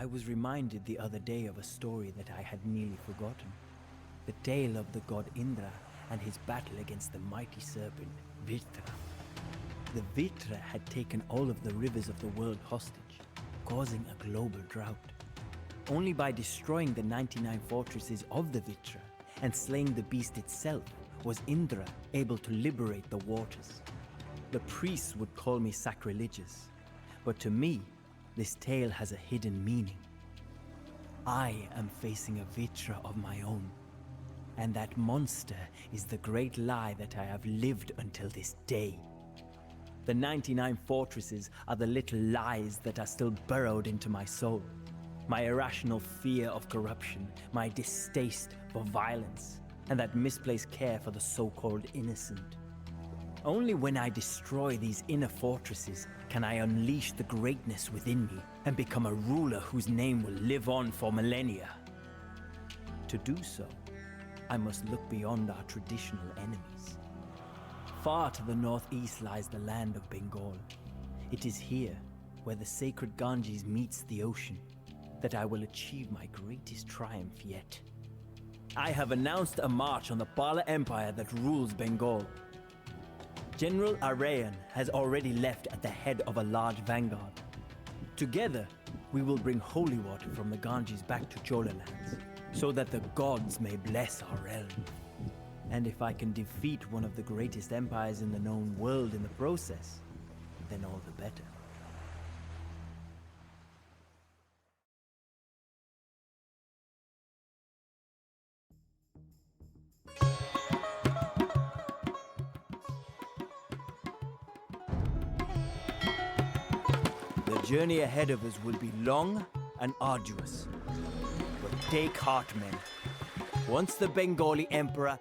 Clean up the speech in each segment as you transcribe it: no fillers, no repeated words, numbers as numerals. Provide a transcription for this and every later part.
I was reminded the other day of a story that I had nearly forgotten. The tale of the god Indra and his battle against the mighty serpent, Vritra. The Vritra had taken all of the rivers of the world hostage, causing a global drought. Only by destroying the 99 fortresses of the Vritra and slaying the beast itself was Indra able to liberate the waters. The priests would call me sacrilegious, but to me, this tale has a hidden meaning. I am facing a Vritra of my own, and that monster is the great lie that I have lived until this day. The 99 fortresses are the little lies that are still burrowed into my soul. My irrational fear of corruption, my distaste for violence, and that misplaced care for the so-called innocent. Only when I destroy these inner fortresses can I unleash the greatness within me and become a ruler whose name will live on for millennia. To do so, I must look beyond our traditional enemies. Far to the northeast lies the land of Bengal. It is here, where the sacred Ganges meets the ocean, that I will achieve my greatest triumph yet. I have announced a march on the Pala Empire that rules Bengal. General Arayan has already left at the head of a large vanguard. Together, we will bring holy water from the Ganges back to Chola lands, so that the gods may bless our realm. And if I can defeat one of the greatest empires in the known world in the process, then all the better. The journey ahead of us will be long and arduous. But take heart, men. Once the Bengali emperor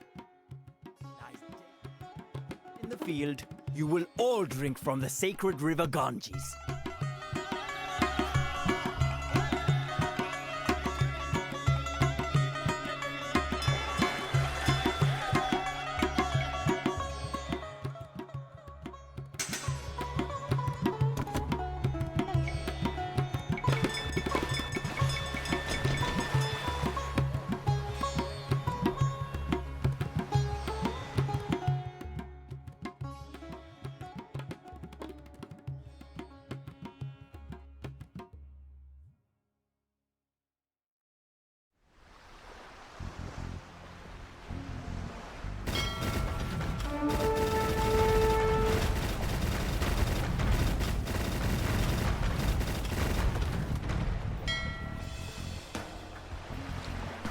lies dead in the field, you will all drink from the sacred river Ganges.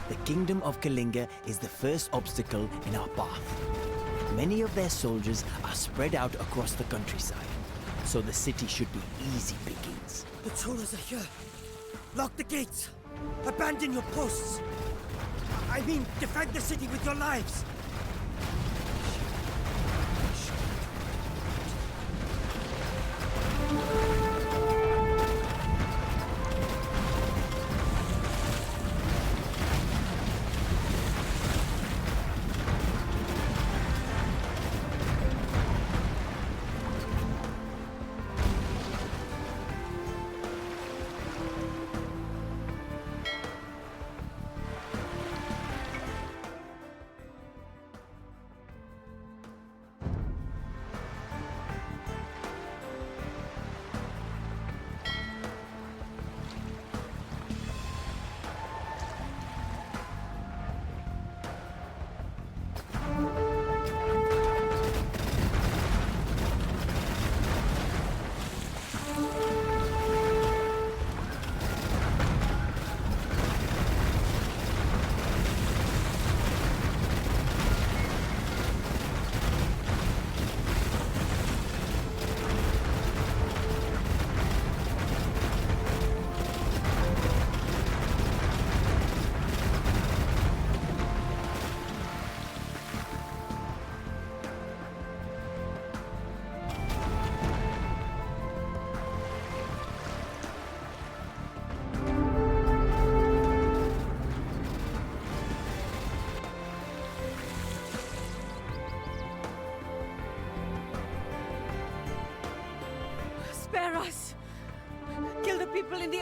The kingdom of Kalinga is the first obstacle in our path. Many of their soldiers are spread out across the countryside, so the city should be easy pickings. The Cholas are here. Lock the gates. Abandon your posts. I mean, defend the city with your lives.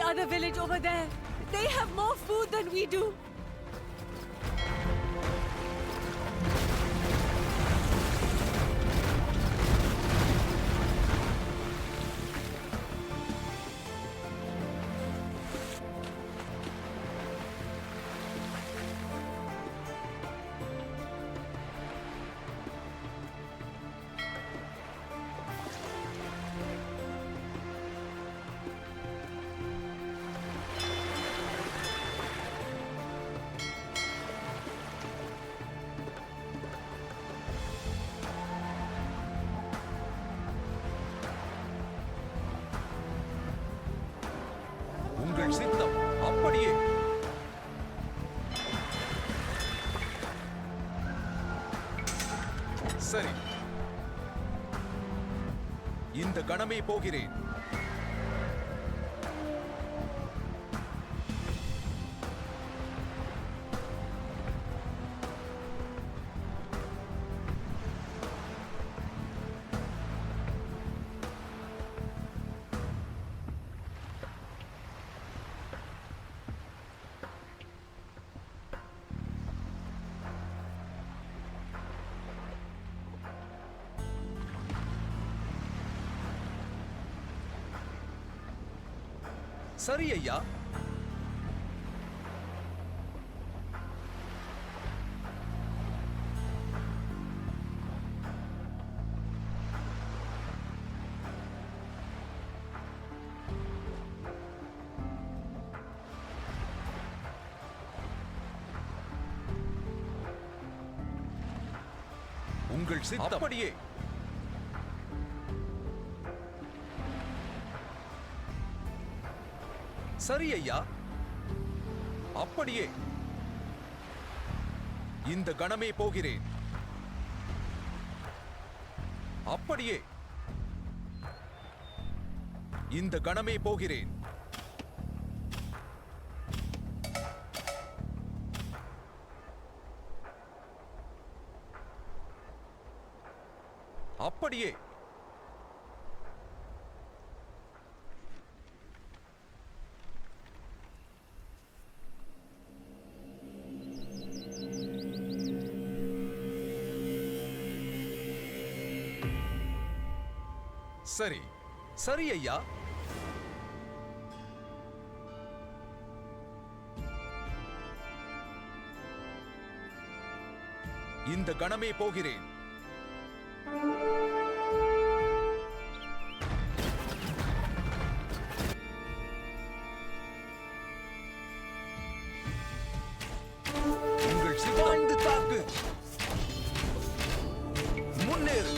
other village over there. They have more food than we do. உங்கள் சித்தம் அப்படியே. சரி, இந்த கணமே போகிறேன். சரி ஐயா. உங்கள் சித்தம் அப்படியே. சரி ஐயா, அப்படியே. இந்த கணமே போகிறேன். அப்படியே. இந்த கணமே போகிறேன். அப்படியே. சரி, சரி ஐயா. இந்த கணமே போகிறேன். உங்கள் சித்தாந்து தாக்கு. முன்னேறு.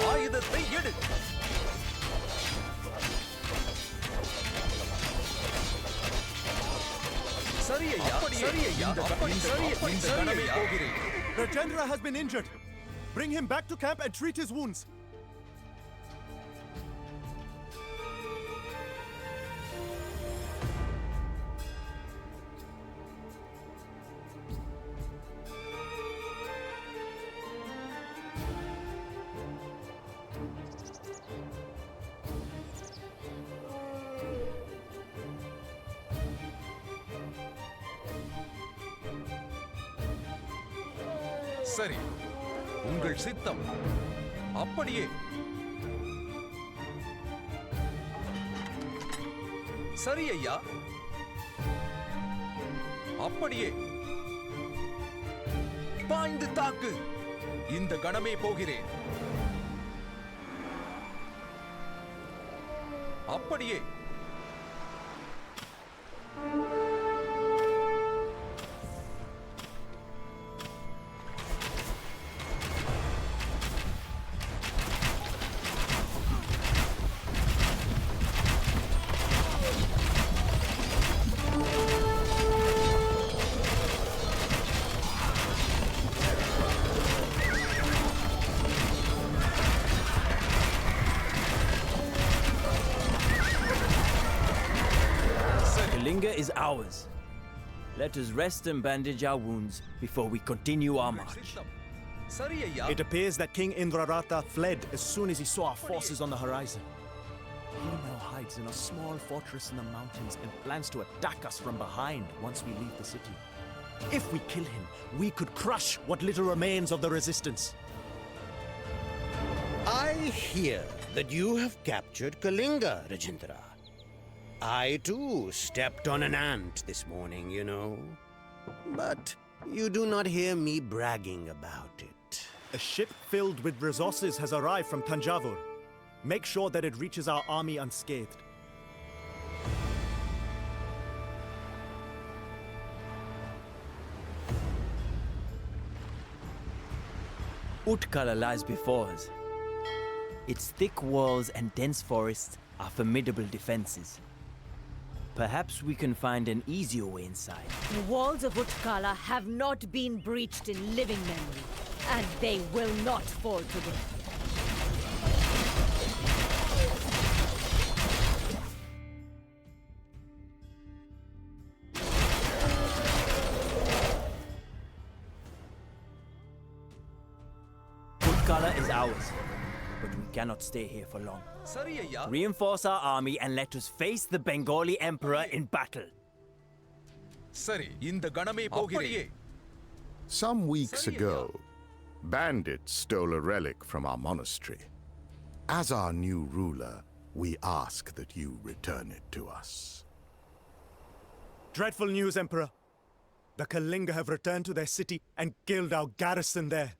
ஆயுதத்தை எடு. சரி ஐயா, சரி ஐயா. இந்த கணமே போகிறேன். Rajendra has been injured. Bring him back to camp and treat his wounds. சரி, உங்கள் சித்தம் அப்படியே. சரி ஐயா, அப்படியே. பாய்ந்து தாக்கு. இந்த கணமே போகிறேன். அப்படியே. Kalinga is ours. Let us rest and bandage our wounds before we continue our உங்கள் march. சித்தம் சரி ஐயா. It appears that King Indrarata fled as soon as he saw our forces on the horizon. He now hides in a small fortress in the mountains and plans to attack us from behind once we leave the city. If we kill him, we could crush what little remains of the resistance. I hear that you have captured Kalinga, Rajendra. I too stepped on an ant this morning, you know. But you do not hear me bragging about it. A ship filled with resources has arrived from Tanjavur. Make sure that it reaches our army unscathed. Utkala lies before us. Its thick walls and dense forests are formidable defenses. Perhaps we can find an easier way inside. The walls of Utkala have not been breached in living memory, and they will not fall today. Utkala is ours, but we cannot stay here for long. சரி ஐயா. Reinforce our army and let us face the Bengali emperor in battle. சரி, இந்த கணமே போகிறேன். Some weeks ago, bandits stole a relic from our monastery. As our new ruler, we ask that you return it to us. Dreadful news, Emperor. The Kalinga have returned to their city and killed our garrison there.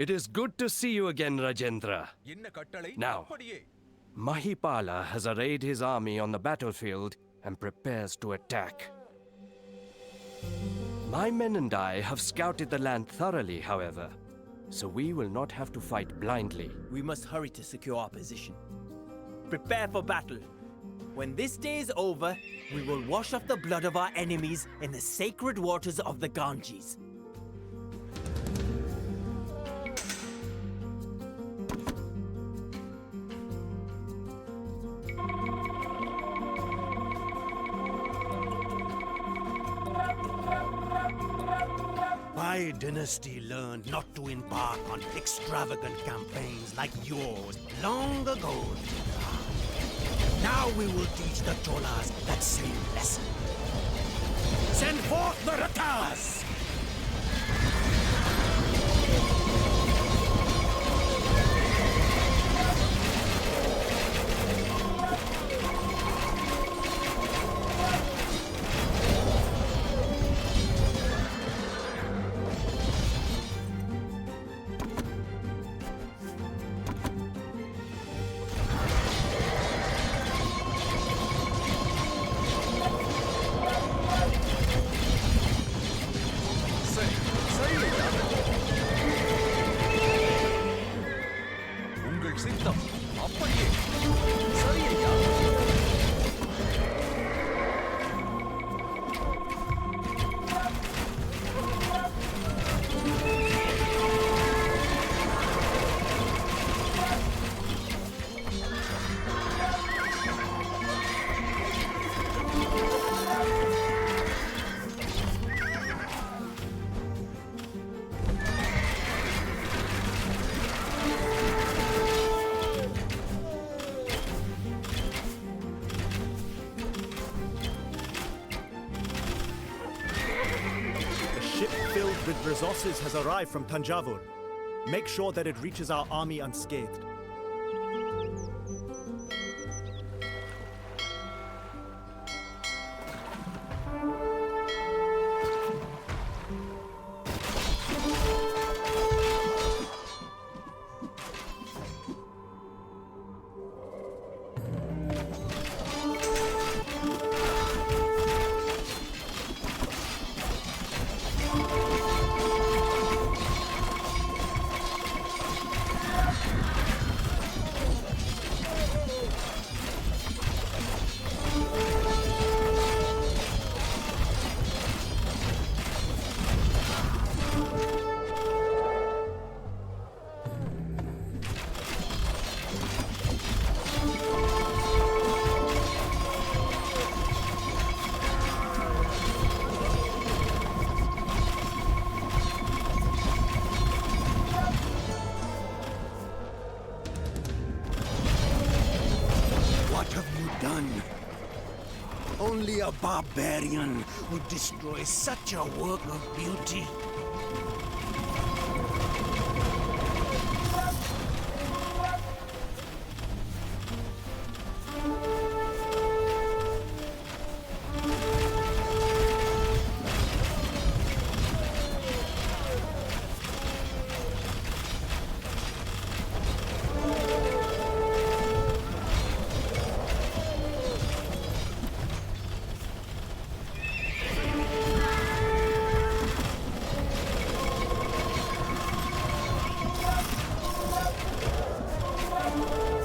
It is good to see you again, Rajendra. என்ன கட்டளை? Now. அப்படியே. Mahipala has arrayed his army on the battlefield and prepares to attack. My men and I have scouted the land thoroughly, however, so we will not have to fight blindly. We must hurry to secure our position. Prepare for battle. When this day is over, we will wash off the blood of our enemies in the sacred waters of the Ganges. My dynasty learned not to embark on extravagant campaigns like yours long ago. Now we will teach the Cholas that same lesson. Send forth the Ratas! சரி, சரி ஐயா. உங்கள் சித்தம் அப்படியே. சரி ஐயா. A ship filled with resources has arrived from Tanjavur. Make sure that it reaches our army unscathed. have you done? Only a barbarian would destroy such a work of beauty.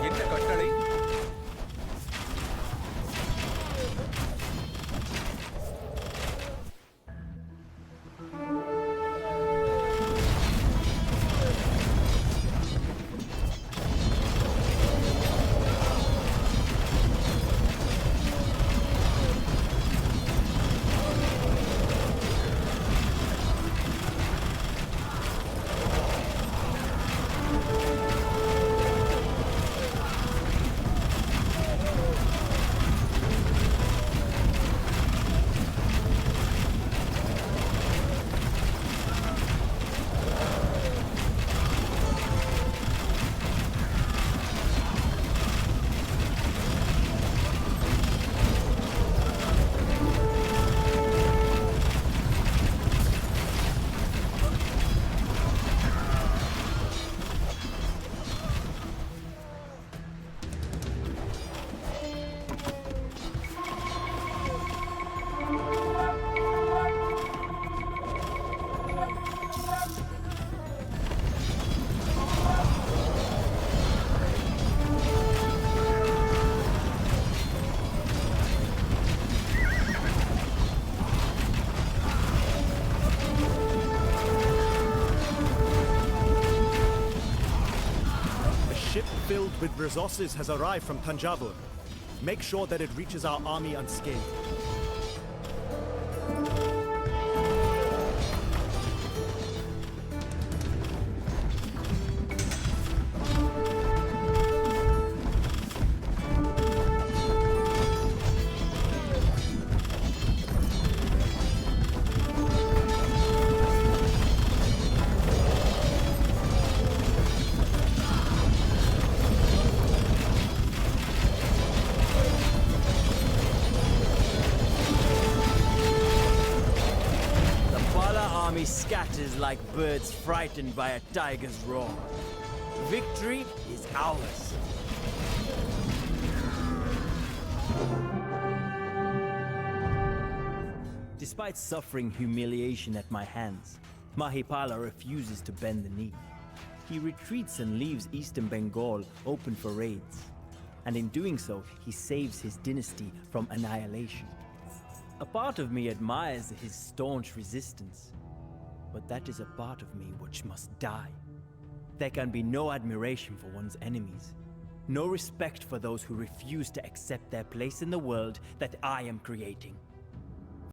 என்ன கட்டளை? Ship filled with resources has arrived from Thanjavur. Make sure that it reaches our army unscathed. Army scatters like birds frightened by a tiger's roar. Victory is ours. Despite suffering humiliation at my hands, Mahipala refuses to bend the knee. He retreats and leaves eastern Bengal open for raids. And in doing so, he saves his dynasty from annihilation. A part of me admires his staunch resistance. But that is a part of me which must die. There can be no admiration for one's enemies, no respect for those who refuse to accept their place in the world that I am creating.